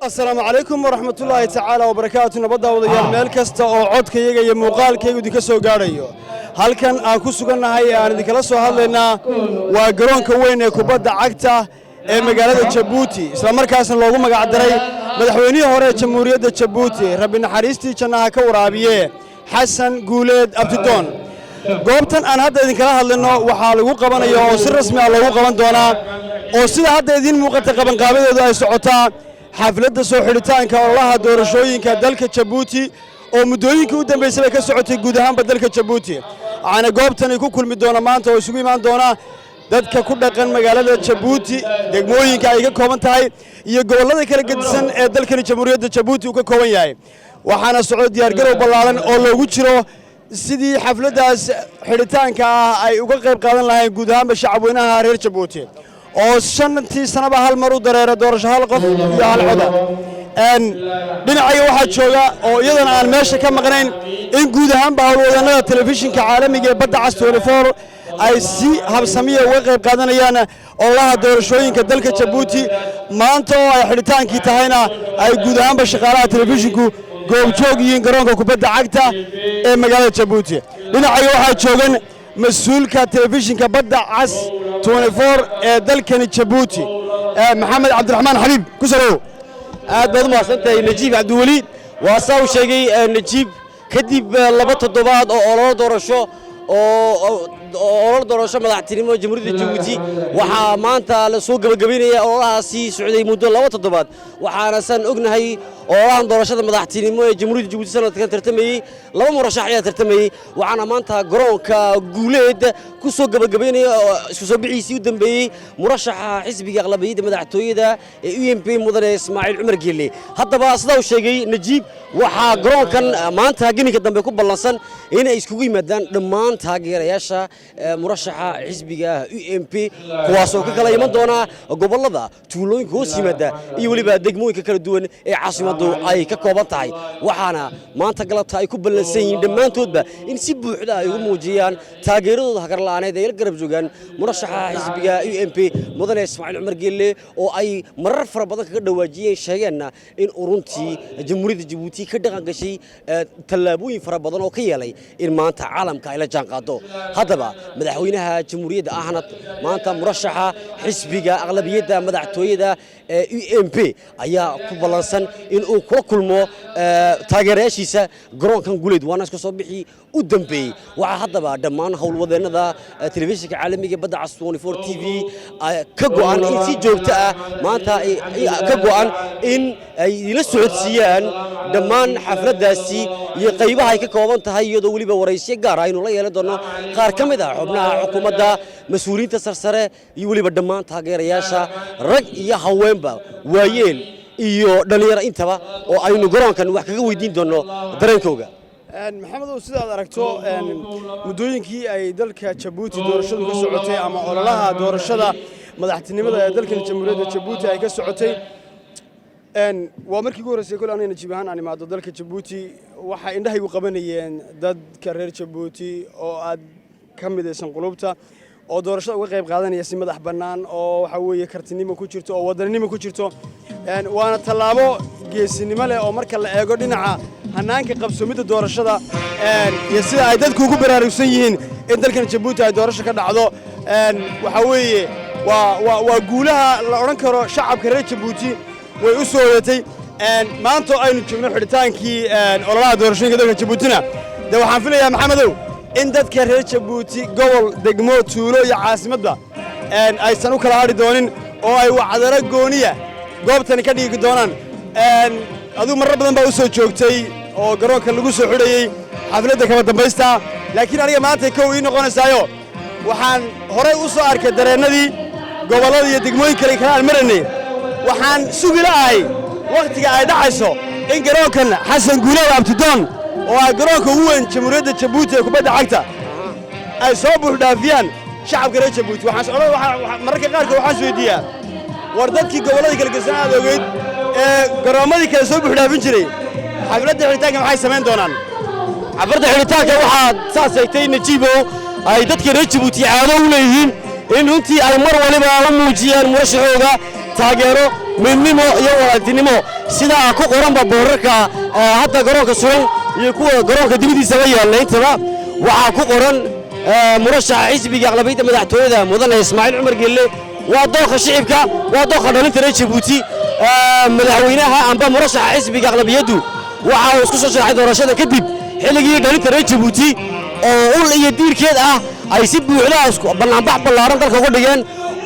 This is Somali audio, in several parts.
السلام عليكم ورحمة الله تعالى وبركاته نبض وضيال ميل كستا oo codkayga iyo muuqaalkaygu idinka soo gaarayo halkan aan ku suganahay aan idinkala soo hadlaynaa waa garoonka weyn ee kubadda cagta ee magaalada Djibouti isla markaasna loogu magac daray madaxweynihii hore ee Jamhuuriyadda Djibouti rabbi naxariistii jannaha ka waraabiye Xasan Guuleed Abdidoon goobtan aan hadda idinkala hadlayno waxa lagu qabanayo oo si rasmi ah loogu qaban doonaa oo sida hadda idin muuqata qaban qaabadeedu ay socotaa xafladda soo xidhitaanka ololaha doorashooyinka dalka Djibouti oo muddooyinkii u dambeysay ka socotay guud ahaan dalka Djibouti waxaana goobtani ku kulmi doona maanta oo isugu imaan doona dadka ku dhaqan magaalada Djibouti degmooyinka ay ka kooban tahay iyo gobollada kala gedisan ee dalka Jamhuuriyadda Djibouti uu ka kooban yahay waxaana socod diyaar garow ballaaran oo loogu jiro sidii xafladdaas xidhitaanka ah ay uga qayb qaadan lahayn guud ahaan shacabweynaha reer Djibouti oo shantii sanaba hal mar u dareero doorasho hal qof iyo hal cod dhinaciga waxa jooga oo iyadana aan meesha ka maqnayn in guud ahaan hawlwadanada telefishinka caalamiga ee badda cas 24 ay si habsamiya uga qayb qaadanayaan ololaha doorashooyinka dalka Djibouti maanta oo ay xidhitaankii tahayna ay guud ahaan shaqaalaha telefishinku goobjoog yihiin garoonka kubadda cagta ee magaalada Djibouti dhinaciga waxa joogan مسؤولك تلفزيون كبدة عس 24 دلكن Djibouti محمد عبد الرحمن حبيب كسرو بدل ما سنت نجيب عبد الوليد وصاو شيء نجيب كدب لبط الضباط أو دورشة أو دورشة مدعتني جمهورية Djibouti وحمانتا لسوق بالجبينية أو سي سعودي مدة لبط الضباط وحنسن أجنهي أو دورشة مدعتني جمهورية Djibouti سنة كانت ترتمي لو مرشحية ترتمي وعنا مانتا جرون كجوليد كسوق بالجبينية كسوق بعيسي ودنبي مرشح حزب أغلبية مدعتويدا UMP مدن إسماعيل عمر جيلي حتى بقى صدق شيء نجيب وح جرون كان مانتا جيني كده بيكون بلنسن هنا إسكوي مدن مانتا جيرياشا مرشح حزب UMP كواسو كلا يمن دونا قبل هذا تولون كوسي مدة يولي بعد دقموي كلا دون عاصمة دو أي كقبضتاي وحنا مانتا قلبتها يكون بلنسين دمان تودبه إن سبوا حدا يقوموا جيان تاجروا هكر لعنة ده يقرب جوجان مرشح حزب UMP مدن إسماعيل عمر جيلي أو أي مرة فربضك كده واجيه شيئنا إن أورنتي جمهورية Djibouti كده قشي تلابوين فربضنا وكيالي إن مانتا عالم كإلى جان قادو هذا بقى مدحوينها جمهورية أحنا مانتا مرشحة حزب أغلبية مدحتوية UMP أيها كبلانسن إن كل مو تاجريشيسا جرون كان جوليد وانا كصبحي قدامي وهذا بقى دمان حول وضعنا ذا تلفزيون عالمي بدأ على 24 TV كجوان إن سي جوبتا مانتا كجوان إن يلسعود سيان دمان حفلة داسي يقيبها هيك كوابن تهيئ دولي بوريسي جاراين ولا يلدونا قار كم ده حبنا حكومة ده مسؤولين تسرسره يولي بدمان تاجرياشا رج يهوين با ويل iyo dhalinyaro intaba oo aynu garoonkan wax kaga weydiin doono dareenkooga maxamed oo sidaad aragto muddooyinkii ay dalka Djibouti doorashadu ka socotay ama ololaha doorashada madaxtinimada ee dalka Jamhuuriyadda Djibouti ay ka socotay waa markii ugu horeysay kul aanay najiib ahaan animaado dalka Djibouti waxa indhahaygu qabanayeen dadka reer Djibouti oo aad ka midaysan qulubta oo doorashada uga qayb qaadanaya si madax bannaan oo waxa weeye kartinimo ku jirto oo wadaninimo ku jirto waana talaabo geesinimo leh oo marka la eego dhinaca hanaanka qabsoomida doorashada iyo sida ay dadku ugu baraarugsan yihiin in dalkan Djibouti ay doorasho ka dhacdo waxa weeye waa guulaha la oran karo shacabka reer Djibouti way u soo yeetay maanta aynu joogno xidhitaankii ololaha doorashooyinka dalka Djiboutina waxaan filayaa maxamedow in dadka reer Djibouti gobol degmo tuulo iyo caasimadda aysan u kala hadhi doonin oo ay wacdaro gooniya goobtan ka dhigi doonaan adigu marar badan baa u soo joogtay oo garoonka lagu soo xidhayay xafladda kaba dambaysta laakiin aniga maanta kow ii noqonaysaayo waxaan horey u soo arkay dareenadii gobollada iyo degmooyin kale kala maranay waxaan sugi la'ahay waqtiga ay dhacayso in garoonkan Xasan Guuleed Abdidoon oo ay garoonka ugu weyn Jamhuuriyadda Djibouti ee kubadda cagta ay soo buux dhaafiyaan shacabka reer Djibouti waxaan mararka qaarkood waxaan isweydiiyaa war dadkii gobollada kala geysan aad ogeyd ee garoomadii kala soo buux dhaafin jiray xafladda xidhitaanka maxay samayn doonaan xafladda xidhitaanka waxaa saasaytay najiibo ay dadka reer Djibouti caado u leeyihiin in runtii ay mar waliba u muujiyaan murashahooga taageero midnimo iyo walaaltinimo sidaa ku qoranba boorarka hadda garoonka suran iyo kuwa garoonka dibadiisa la yaalla intaba waxaa ku qoran murashaxa xisbiga aqlabiyadda madaxtooyada mudane Ismaaciil Cumar Geelle waa dooqa shicibka waa dooqa dhalinta reer Jabuuti madaxweynaha amba murashaxa xisbiga aqlabiyaddu waxa uu isku soo sharaxay doorashada kadib xilligii dhalinta reer Jabuuti oo ul iyo diirkeed ah ay si buuxda bannaanbax ballaaran dalka uga dhigeen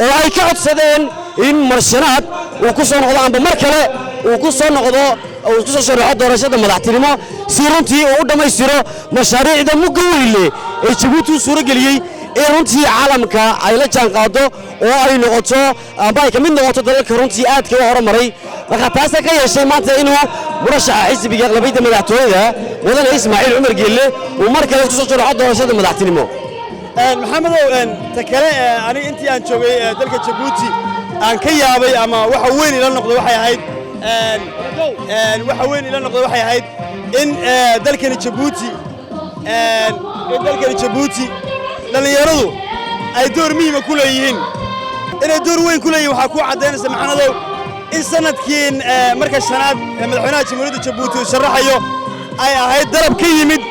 oo ay ka codsadeen in marshanaad uu ku soo noqdo amba mar kale uu ku soo noqdo uu ku soo sharaxo doorashada madaxtinimo si runtii uu u dhammaystiro mashaariicda mugga weyle ee Jabuuti u suura geliyey in runtii caalamka ay la jaan qaado oo ay noqoto amba ay ka mid noqoto dalalka runtii aadka u horumaray marka taas ka yeeshay maanta inuu murashaxa xisbiga aqlabiyadda madaxtooyada mudane Ismaaciil Cumar Geelle uu mar kale ku soo sharaxo doorashada madaxtinimo maxamedow ta kale ani intii aan joogay dalka Jabuuti aan ka yaabay ama waxa weyn ila noqdo waxay ahayd in dalkani Jabuuti dhalinyaradu ay door muhiim ku leeyihiin inay door weyn ku leeyihiin waxa ku cadeynaysa maxamedow in sanadkiin marka shanaad madaxweynaha jamhuuriyadda Jabuuti uu sharaxayo ay ahayd dalab ka yimid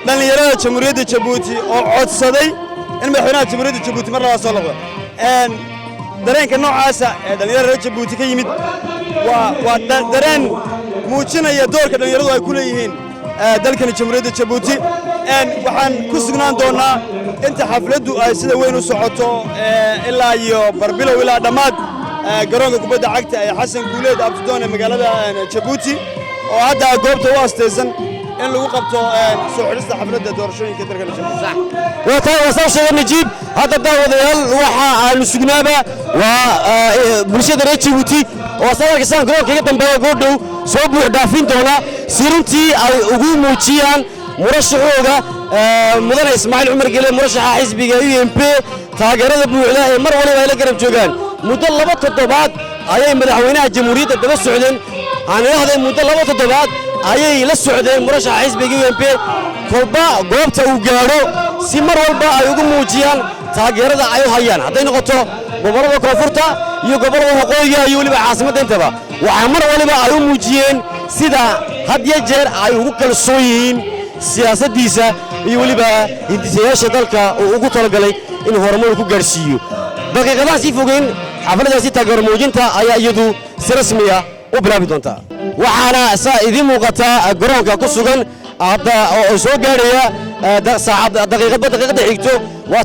dhalinyarada jamhuuriyadda Jabuuti oo codsaday in madaxweynaha jamhuuriyadda Jabuuti mar labaad soo noqdo dareenka noocaasa ee dhalinyarada Jabuuti ka yimid waa dareen muujinaya doorka dhalinyaradu ay ku leeyihiin dalkani jamhuuriyadda Jabuuti waxaan ku sugnaan doonaa inta xafladdu ay sida weyn u socoto ilaa iyo barbilow ilaa dhammaad garoonka kubadda cagta ee Xasan Guuleed Abdidoon ee magaalada Jabuuti oo hadda goobta u astaysan in lagu qabto soo xirista xafladda doorashooyinka dalka Jabuuti waa soo Najiib hadda daawadayaal waxa aan sugnaaba waa bulshada reer Jabuuti oo safarka san garoonka ka dambeeya goodhow soo buux dhaafin doona si runtii ay ugu muujiyaan murashaxooga mudane Ismaaciil Cumar Geelle murashaxa xisbiga UMP taageerada buuxda ee mar waliba ay la garab joogaan muddo 2 toddobaad ayay madaxweynaha jamhuuriyadda daba socdeen aan ilaahday muddo 2 toddobaad ayay la socdeen murashaxa xisbiga UMP kolba goobta uu gaaro si mar walba ay ugu muujiyaan taageerada ay u hayaan hadday noqoto gobolada koonfurta iyo gobolada waqooyiga iyo waliba caasimadda intaba waxa mar waliba ay u muujiyeen sida had iyo jeer ay ugu kalsoon yihiin siyaasaddiisa iyo waliba hindisayaasha dalka uu ugu talagalay in horumar ku gaarsiiyo daqiiqadaha si fogeen xafladdaasi taageero muujinta ayaa iyadu si rasmi ah u bilaabi doonta waxaana saa idin muuqata garoonka ku sugan hadda oo soo gaaraya daqiiqada xigto waa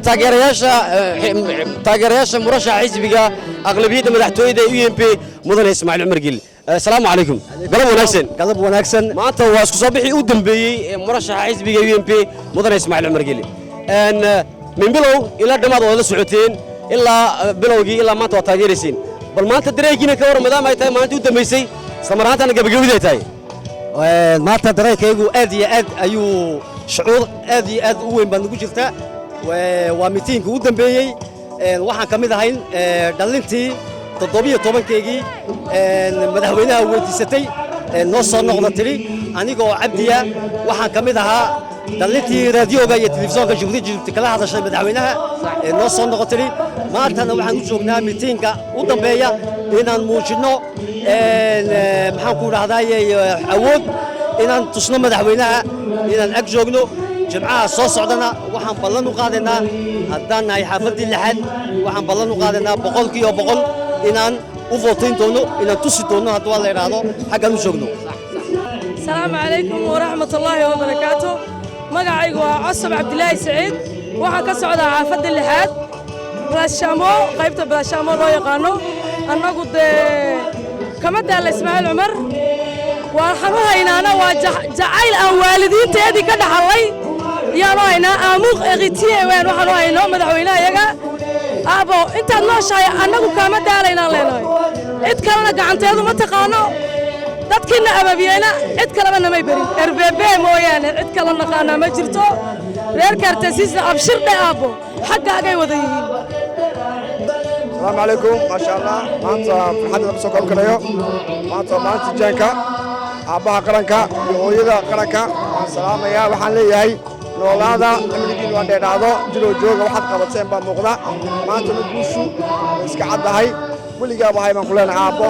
taageerayaasha murashaxa xisbiga aqlabiyadda madaxtooyada ee UMP mudane Ismaaciil Cumar Geelle السلام عليكم قلب وناكسن ما أنت واسكو صباحي ودم بي مرشح حزب UMP مدن إسماعيل عمر قيلي أن من بلو إلى دماد ولا سعوتين إلا بلوجي إلا ما تواجرسين بل ما أنت دريجينا كور مدام هاي تاي ما أنت ودم بيسي سمرات أنا قبل جودة تاي ما أنت دريك يجو أدي أيو شعور أدي وين بنقول جرتا ومتين كودم بي واحد كمية هاين دلنتي تطبيق طبعا كيجي مدحوينها وديستي نص النقطة تري أنا جو عبدية واحد كمدها دلتي راديو جاي تلفزيون كجودي جبت كلها هذا الشيء مدحوينها نص النقطة تري ما أنا واحد نشوفنا ميتين كا وطبيعة إن الموجنو محاكور هذا يعود إن تصنع مدحوينها إن أجوجنو جماعة صوص عندنا واحد بلنا قادنا هدانا يحفظ اللحد واحد بلنا قادنا بقول كيو بقول إنان وفوتين دونو إنان توسي دونو هدوا الله يرادو حقا نشوفنو. السلام عليكم ورحمة الله وبركاته. مقعيق وعصب عبد الله سعيد وحا كسعود عافد اللحاد براشامو قيبت براشامو لو يقانو أنا قد كمد على إسماعيل عمر وحموها إنانا وجعيل والدين تيدي كده حوي يا راينا أموغ إغيتيه وين وحنو هينو مدحوينا يقا أبو أنت الله شاي أنا كمد علينا ليناي إتكلنا قعنتيدو ما تقانو dadkina ababiyana cid kalena nama barin RBB mooyaan cid kalena qaana ma jirto reer kartasiisna abshir dhaabo xaqaagay wada yihiin السلام عليكم ما شاء الله maanta farxadda soo koob karayo maanta jeenka aabaha qaranka iyo hooyada qaranka waan salaamaya waxaan leeyahay noolaada amnigiin waan dheeraado jiro jooga waxaad qabateen baa muuqda maanta guushu iska cadahay waligaa wahay baan ku leenahay aabo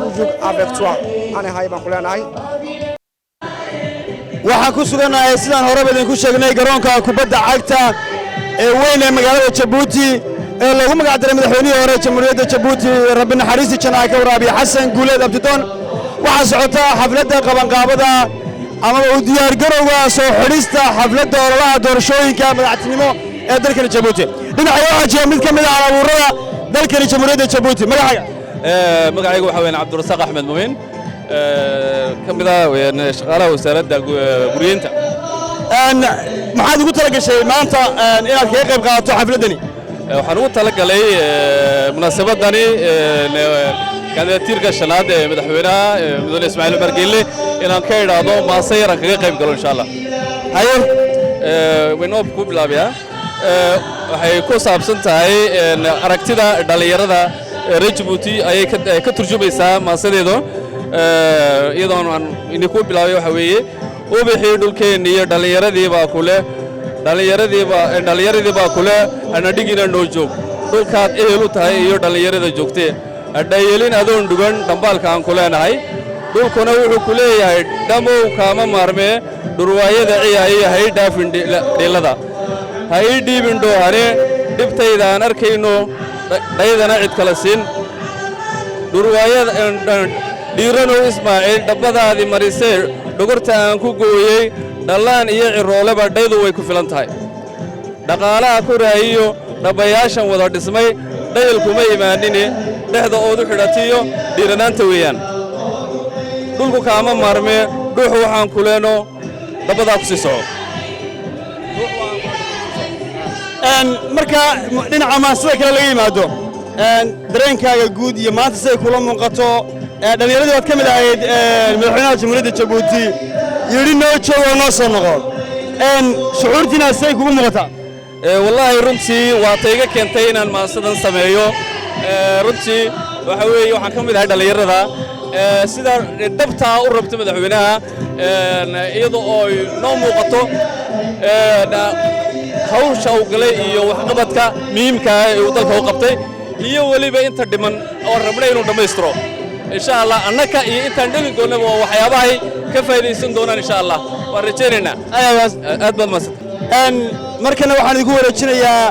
toujours avec toi ani hay baan ku leenahay waxaan ku suganahay sidaan horeba idinku sheegnay garoonka kubadda cagta ee weyn ee magaalada Jabuuti ee lagu magac daray madaxweynihii hore jamhuuriyadda Jabuuti rabbi naxariista janaa ka waraabiya Xasan Guuleed Abdidoon waxaa socota xafladda qabanqaabada ama u diyaar garowga soo xidhista xafladda ololaha doorashooyinka madaxtinimo ee dalka Jabuuti dhinaca waxaa jira mid ka mid ah abuurada dalka jamhuuriyadda Jabuuti magacaygu waxa weeyaan Cabdirasaaq Axmed Muumin kamid ah shaqaalaha wasaaradda guryeynta maxaad ugu tala gashay maanta inaad kaga qayb qaadato xafladani waxaan ugu tala galay munaasabadani kandidaatiirka shanaad ee madaxweynaha mudane Ismaaciil Umar Geelle inaan ka idhaahdo maase yar aan kaga qayb galo insha Allah hayo weynoo ku bilaabiyaa waxay ku saabsan tahay aragtida dhalinyarada reer Jabuuti ayay ka turjumaysaa maasadeedo iyadoon aan idinku bilaabay waxa weeye ubixii dhulkeenni iyo dhallinyaradii baa kule ana dhigina noo joog dhulkaad ehel u tahay iyo dhallinyarada joogtee adhayeelin adoon dhugan dhambaalka aan ku leenahay dhulkuna wuxuu ku leeyahay dhammow kaama maarmee dhurwaayada ciyaaya ha ii dhaafin dhilada ha ii dhiibin dhoohane dhibtayda aan arkayno dhaydana cid kala siin dhiiranow Ismaaciil dhabbadaadii marisee dhogorta aan ku gooyey dhallaan iyo cirooleba dhaydu way ku filan tahay dhaqaalaha ku raayiyo dhabbayaashan wada dhismay dhayal kuma imaanine dhexda oodu xidhatiyo dhiiranaanta weeyaan dhulku kaama maarmee dhuuxu waxaan ku leeno dabbadaa ku sii soco marka dhinaca maasada kale laga yimaado dareenkaaga guud iyo maanta siday kula muuqato dhallinyaradii waad ka mid ahayd madaxweynaha jamhuuriyadda Jabuuti yidhi noo joogo noo soo noqo shucuurtiina siday kugu muuqataa wallaahi runtii waa tayga keentay inaan maasadan sameeyo runtii waxa weeye waxaan ka mid ahay dhallinyarada sida dhabtaa u rabta madaxweynaha iyadoo oo noo muuqato hawsha uu galay iyo waxqabadka muhiimka ah ee uu dalka u qabtay iyo weliba inta dhiman oo rabnay inuu dhammaystiro insha Allah annaka iyo intaan dhali doonaba waxyaabahay ka faa'iideysan doonaan insha Allah waan rajaynaynaa aad baad maasad markana waxaan idinku wareejinayaa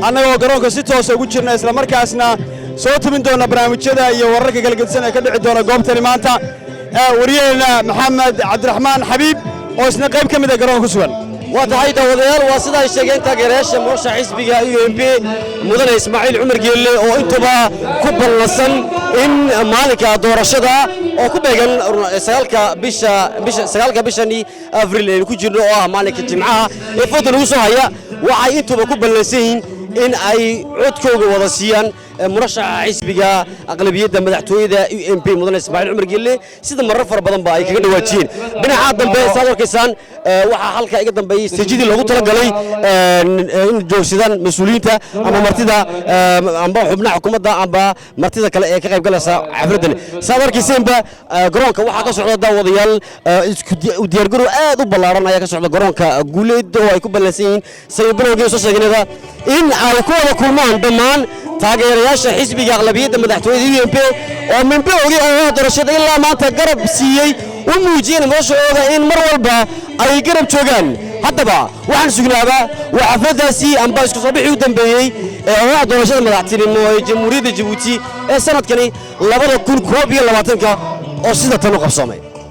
annagoo garoonka si toos ugu jirna isla markaasna soo tubin doona barnaamijyada iyo wararka kala gedisan ee ka dhici doona goobtani maanta wariyaheena Maxamed Cabdiraxmaan Xabiib oo isna qayb ka mid ah garoonka ku sugan waa tahay daawadayaal waa sida ay sheegeen taageerayaasha murashaxa xisbiga UMP mudane Ismaaciil Umar Geelle oo intuba ku ballansan in maalinka doorashada oo ku beegan 9 bishani Abriil ee ku jirno oo ah maalinka Jimcaha ee fooda lagu soo haya waxay intuba ku ballansan yihiin in ay codkooda wada siiyaan murashaxa xisbiga aqlabiyadda madaxtooyada UMP mudane Ismaaciil Umar Geelle sida marar fara badan ba ay kaga dhawaajiyeen dhinaca dambe saadalkiisan waxa halka iga dambeeyay sijidii loogu tala galay in joogsadaan mas'uuliyiinta ama martida amba xubnaha xukuumadda amba martida kale ee ka qayb galaysa xafladan saadalkiisanba garoonka waxa ka socda daawadayaal u diyaar garow aad u ballaaran ayaa ka socda garoonka Guuleed oo ay ku ballansan yihiin sayidbrowga soo sheegnada in ay ku wada kulmaan dhammaan taageerayaasha xisbiga aqlabiyadda madaxtooyada UMP oo min bilowgii oo doorashada ilaa maanta garab siiyey u muujiyeen noloshooda in mar walba ay garab joogaan haddaba waxaan sugnaaba waa xafladaasi amba isku soo bixii u dambeeyey ee doorashada madaxtinimo ee jamhuuriyadda Jabuuti ee sanadkani 2021 oo sida tan u qabsoomay